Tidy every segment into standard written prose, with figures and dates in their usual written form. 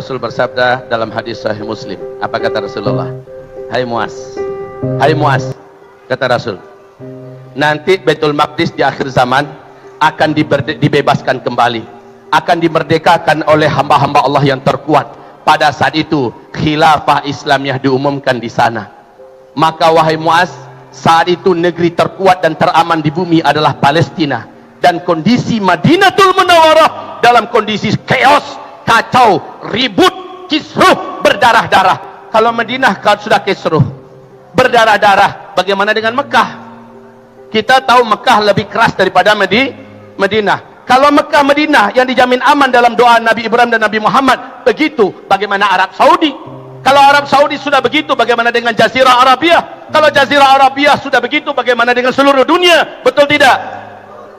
Rasul bersabda dalam hadis Sahih Muslim. Apa kata Rasulullah? Hai Muaz, kata Rasul, nanti Baitul Maqdis di akhir zaman akan dibebaskan kembali, akan dimerdekakan oleh hamba-hamba Allah yang terkuat. Pada saat itu khilafah Islamiyah diumumkan di sana. Maka wahai Muaz, saat itu negeri terkuat dan teraman di bumi adalah Palestina, dan kondisi Madinatul Munawwarah dalam kondisi chaos, kacau, ribut, kisruh, berdarah-darah. Kalau Madinah kalau sudah kisruh, berdarah-darah, bagaimana dengan Mekah? Kita tahu Mekah lebih keras daripada Madinah. Kalau Mekah Madinah yang dijamin aman dalam doa Nabi Ibrahim dan Nabi Muhammad begitu, bagaimana Arab Saudi? Kalau Arab Saudi sudah begitu, bagaimana dengan Jazirah Arabia? Kalau Jazirah Arabia sudah begitu, bagaimana dengan seluruh dunia? Betul tidak?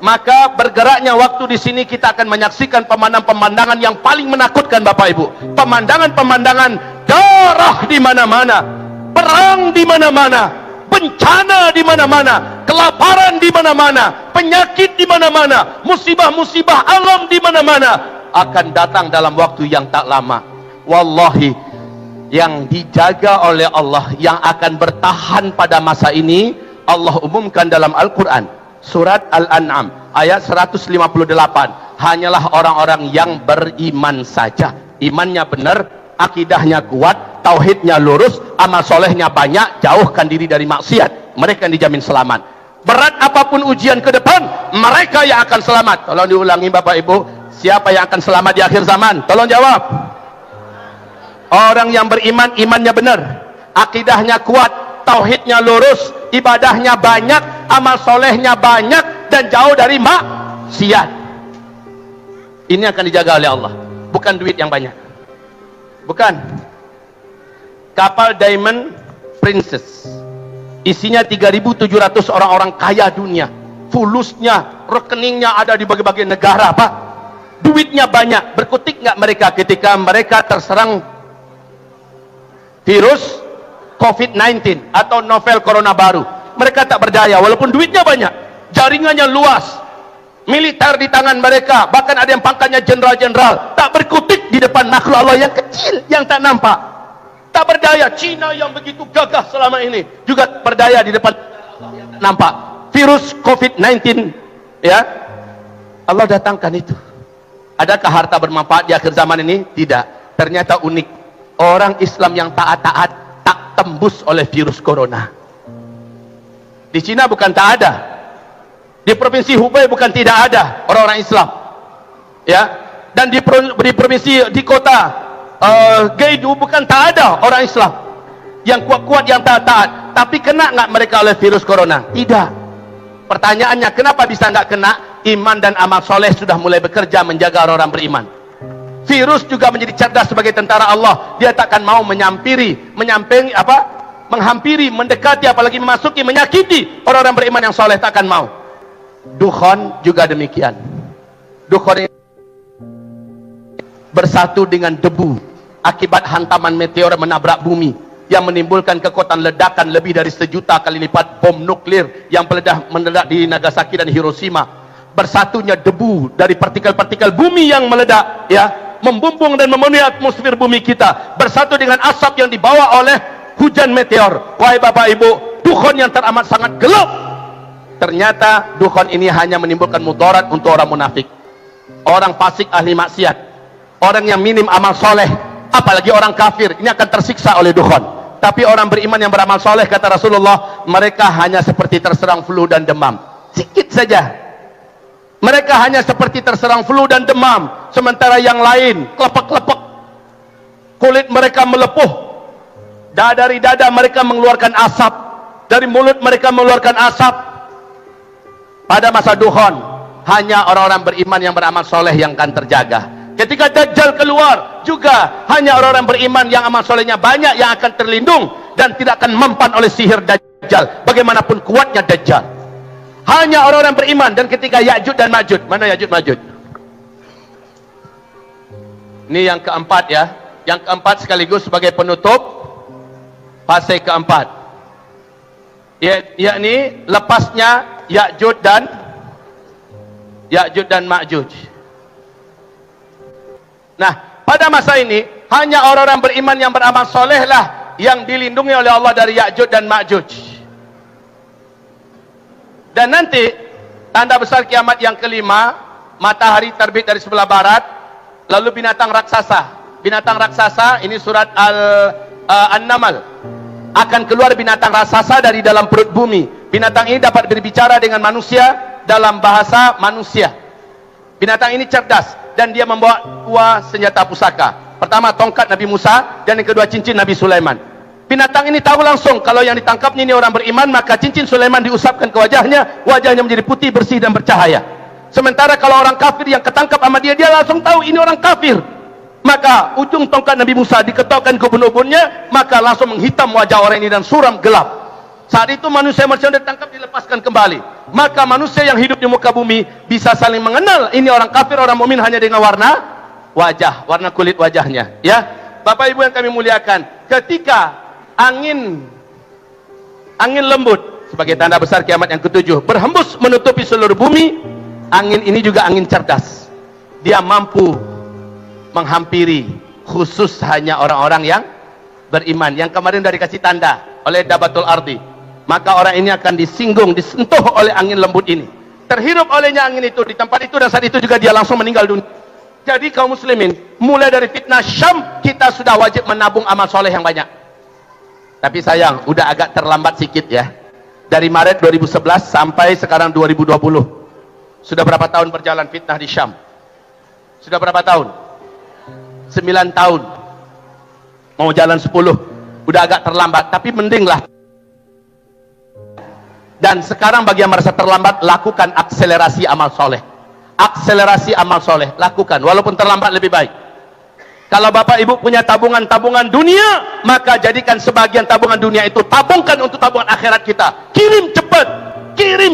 Maka bergeraknya waktu di sini kita akan menyaksikan pemandangan-pemandangan yang paling menakutkan, Bapak Ibu. Pemandangan-pemandangan darah di mana-mana, perang di mana-mana, bencana di mana-mana, kelaparan di mana-mana, penyakit di mana-mana, musibah-musibah alam di mana-mana akan datang dalam waktu yang tak lama. Wallahi, yang dijaga oleh Allah, yang akan bertahan pada masa ini, Allah umumkan dalam Al-Quran surat Al-An'am ayat 158, hanyalah orang-orang yang beriman saja. Imannya benar, akidahnya kuat, tauhidnya lurus, amal solehnya banyak, jauhkan diri dari maksiat, mereka yang dijamin selamat. Berat apapun ujian ke depan, mereka yang akan selamat. Tolong diulangi Bapak Ibu, siapa yang akan selamat di akhir zaman? Tolong jawab. Orang yang beriman, imannya benar, akidahnya kuat, tauhidnya lurus, ibadahnya banyak, amal solehnya banyak, dan jauh dari maksiat. Ini akan dijaga oleh Allah, bukan duit yang banyak, bukan. Kapal Diamond Princess isinya 3.700 orang-orang kaya dunia, fulusnya, rekeningnya ada di berbagai negara, Pak. Duitnya banyak. Berkutik nggak mereka ketika mereka terserang virus COVID-19 atau novel corona baru? Mereka tak berdaya, walaupun duitnya banyak, jaringannya luas, militer di tangan mereka, bahkan ada yang pangkatnya jenderal-jenderal, tak berkutik di depan makhluk Allah yang kecil, yang tak nampak, tak berdaya. Cina yang begitu gagah selama ini juga berdaya di depan Allah yang tak nampak. Virus COVID-19, ya, Allah datangkan itu. Adakah harta bermanfaat di akhir zaman ini? Tidak. Ternyata unik, orang Islam yang taat-taat tak tembus oleh virus corona. Di Cina bukan tak ada, di provinsi Hubei bukan tidak ada orang-orang Islam, ya, dan di provinsi, di kota Gaidu bukan tak ada orang Islam yang kuat-kuat, yang taat-taat. Tapi kena nggak mereka oleh virus corona? Tidak. Pertanyaannya, kenapa bisa nggak kena? Iman dan amal soleh sudah mulai bekerja menjaga orang-orang beriman. Virus juga menjadi cerdas sebagai tentara Allah. Dia takkan mau menghampiri, mendekati, apalagi memasuki, menyakiti orang-orang beriman yang soleh, takkan mau. Dukhon juga demikian. Dukhon bersatu dengan debu akibat hantaman meteor menabrak bumi yang menimbulkan kekuatan ledakan lebih dari 1 juta kali lipat bom nuklir yang meledak di Nagasaki dan Hiroshima. Bersatunya debu dari partikel-partikel bumi yang meledak, ya, membumbung dan memenuhi atmosfer bumi kita, bersatu dengan asap yang dibawa oleh hujan meteor. Wahai Bapak Ibu, dukhon yang teramat sangat gelap. Ternyata dukhon ini hanya menimbulkan mudarat untuk orang munafik, orang fasik, ahli maksiat, orang yang minim amal soleh, apalagi orang kafir. Ini akan tersiksa oleh dukhon. Tapi orang beriman yang beramal soleh, kata Rasulullah, mereka hanya seperti terserang flu dan demam, sikit saja. Mereka hanya seperti terserang flu dan demam, sementara yang lain kelepek-kelepek, kulit mereka melepuh, dari dada mereka mengeluarkan asap, dari mulut mereka mengeluarkan asap. Pada masa dukhon, hanya orang-orang beriman yang beramal soleh yang akan terjaga. Ketika Dajjal keluar, juga hanya orang-orang beriman yang amal solehnya banyak yang akan terlindung dan tidak akan mempan oleh sihir Dajjal, bagaimanapun kuatnya Dajjal. Hanya orang-orang beriman. Dan ketika Ya'juj dan Ma'juj, mana Ya'juj Ma'juj? Ini yang keempat, ya. Yang keempat sekaligus sebagai penutup fase keempat, yakni lepasnya Ya'juj dan Ma'juj. Nah, pada masa ini Hanya orang-orang beriman yang beramal soleh lah yang dilindungi oleh Allah dari Ya'juj dan Ma'juj. Dan nanti tanda besar kiamat yang kelima, matahari terbit dari sebelah barat, lalu binatang raksasa. Binatang raksasa ini surat An-Naml. Akan keluar binatang raksasa dari dalam perut bumi. Binatang ini dapat berbicara dengan manusia dalam bahasa manusia. Binatang ini cerdas dan dia membawa dua senjata pusaka. Pertama tongkat Nabi Musa dan yang kedua cincin Nabi Sulaiman. Binatang ini tahu langsung kalau yang ditangkapnya ini orang beriman, maka cincin Sulaiman diusapkan ke wajahnya, wajahnya menjadi putih, bersih dan bercahaya. Sementara kalau orang kafir yang ketangkap sama dia, dia langsung tahu ini orang kafir. Maka ujung tongkat Nabi Musa diketokkan ke ubun-ubunnya, maka langsung menghitam wajah orang ini dan suram gelap. Saat itu manusia-manusia yang ditangkap dilepaskan kembali. Maka manusia yang hidup di muka bumi bisa saling mengenal ini orang kafir, orang mukmin hanya dengan warna wajah, warna kulit wajahnya. Ya, Bapak Ibu yang kami muliakan, ketika angin lembut sebagai tanda besar kiamat yang ketujuh berhembus menutupi seluruh bumi, angin ini juga angin cerdas. Dia mampu menghampiri khusus hanya orang-orang yang beriman, yang kemarin dari kasih tanda oleh Dabatul Ardi. Maka orang ini akan disinggung, disentuh oleh angin lembut ini, terhirup olehnya angin itu di tempat itu, dan saat itu juga dia langsung meninggal dunia. Jadi kaum muslimin, mulai dari fitnah Syam kita sudah wajib menabung amal soleh yang banyak. Tapi sayang, udah agak terlambat sedikit ya. Dari Maret 2011 sampai sekarang 2020, sudah berapa tahun berjalan fitnah di Syam? Sudah berapa tahun? 9 tahun, mau jalan 10. Udah agak terlambat, tapi mendinglah. Dan sekarang bagi yang merasa terlambat, lakukan akselerasi amal soleh. Akselerasi amal soleh, lakukan walaupun terlambat lebih baik. Kalau Bapak Ibu punya tabungan dunia, maka jadikan sebagian tabungan dunia itu tabungkan untuk tabungan akhirat kita. Kirim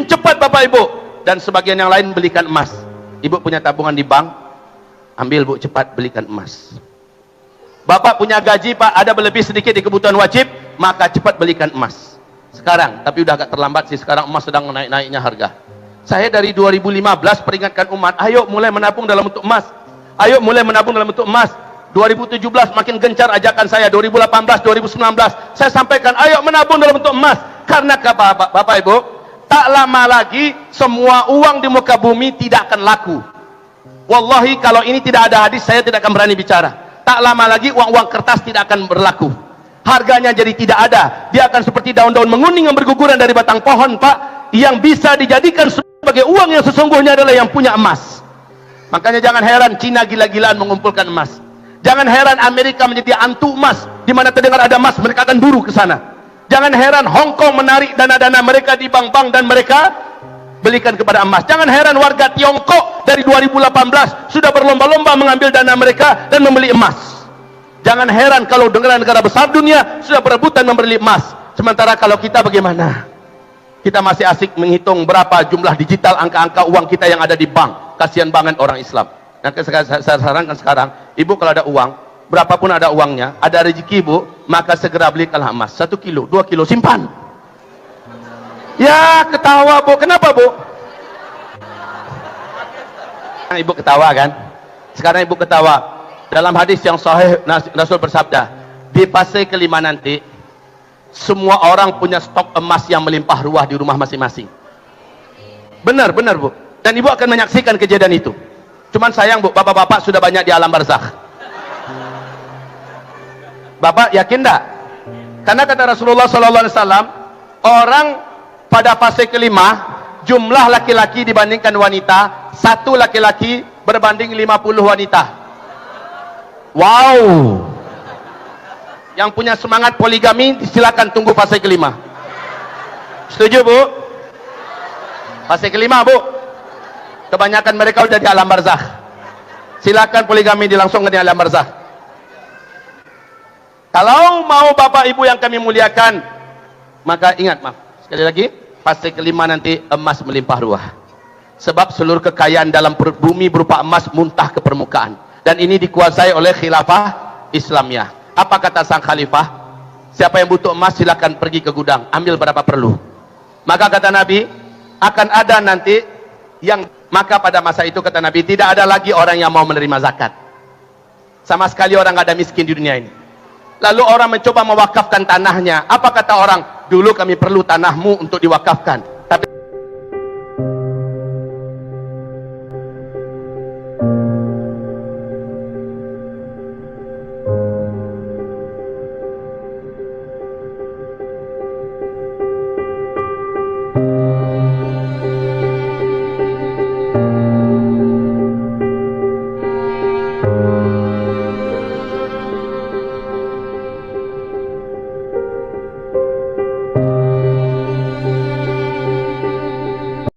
cepat Bapak Ibu. Dan sebagian yang lain belikan emas. Ibu punya tabungan di bank, ambil Bu, cepat belikan emas. Bapak punya gaji Pak, ada berlebih sedikit di kebutuhan wajib, maka cepat belikan emas sekarang. Tapi udah agak terlambat sih, sekarang emas sedang naik-naiknya harga. Saya dari 2015 peringatkan umat, ayo mulai menabung dalam bentuk emas, ayo mulai menabung dalam bentuk emas. 2017 makin gencar ajakan saya, 2018, 2019 saya sampaikan, ayo menabung dalam bentuk emas. Karena Bapak Ibu, tak lama lagi semua uang di muka bumi tidak akan laku. Wallahi kalau ini tidak ada hadis, saya tidak akan berani bicara. Tak lama lagi uang-uang kertas tidak akan berlaku, harganya jadi tidak ada. Dia akan seperti daun-daun menguning yang berguguran dari batang pohon Pak. Yang bisa dijadikan sebagai uang yang sesungguhnya adalah yang punya emas. Makanya jangan heran Cina gila-gilaan mengumpulkan emas. Jangan heran Amerika menjadi antu emas, di mana terdengar ada emas mereka akan buru ke sana. Jangan heran Hong Kong menarik dana-dana mereka di bank-bank dan mereka belikan kepada emas. Jangan heran warga Tiongkok dari 2018 sudah berlomba-lomba mengambil dana mereka dan membeli emas. Jangan heran kalau negara-negara besar dunia sudah berebutan membeli emas. Sementara kalau kita bagaimana? Kita masih asik menghitung berapa jumlah digital angka-angka uang kita yang ada di bank. Kasihan banget orang Islam. Nah, saya sarankan sekarang, Ibu kalau ada uang, berapapun ada uangnya, ada rezeki Bu, maka segera belikanlah emas. 1 kilo, 2 kilo, simpan. Ya, ketawa Bu. Kenapa Bu? Ibu ketawa kan? Sekarang Ibu ketawa. Dalam hadis yang sahih Rasul bersabda, di fase kelima nanti semua orang punya stok emas yang melimpah ruah di rumah masing-masing. Benar Bu. Dan Ibu akan menyaksikan kejadian itu. Cuman sayang Bu, bapak-bapak sudah banyak di alam barzakh. Bapak yakin enggak? Karena kata Rasulullah SAW, orang pada fase kelima, jumlah laki-laki dibandingkan wanita, 1 laki-laki berbanding 50 wanita. Wow. Yang punya semangat poligami silakan tunggu fase kelima. Setuju Bu? Fase kelima Bu. Kebanyakan mereka sudah di alam barzakh. Silakan poligami dilangsungkan di alam barzakh. Kalau mau Bapak Ibu yang kami muliakan, maka ingat, sekali lagi, fase kelima nanti emas melimpah ruah. Sebab seluruh kekayaan dalam perut bumi berupa emas muntah ke permukaan. Dan ini dikuasai oleh khilafah Islamiyah. Apa kata sang khalifah? Siapa yang butuh emas silakan pergi ke gudang, ambil berapa perlu. Maka kata Nabi, akan ada nanti yang, maka pada masa itu kata Nabi, tidak ada lagi orang yang mau menerima zakat. Sama sekali orang nggak ada miskin di dunia ini. Lalu orang mencoba mewakafkan tanahnya. Apa kata orang? Dulu kami perlu tanahmu untuk diwakafkan.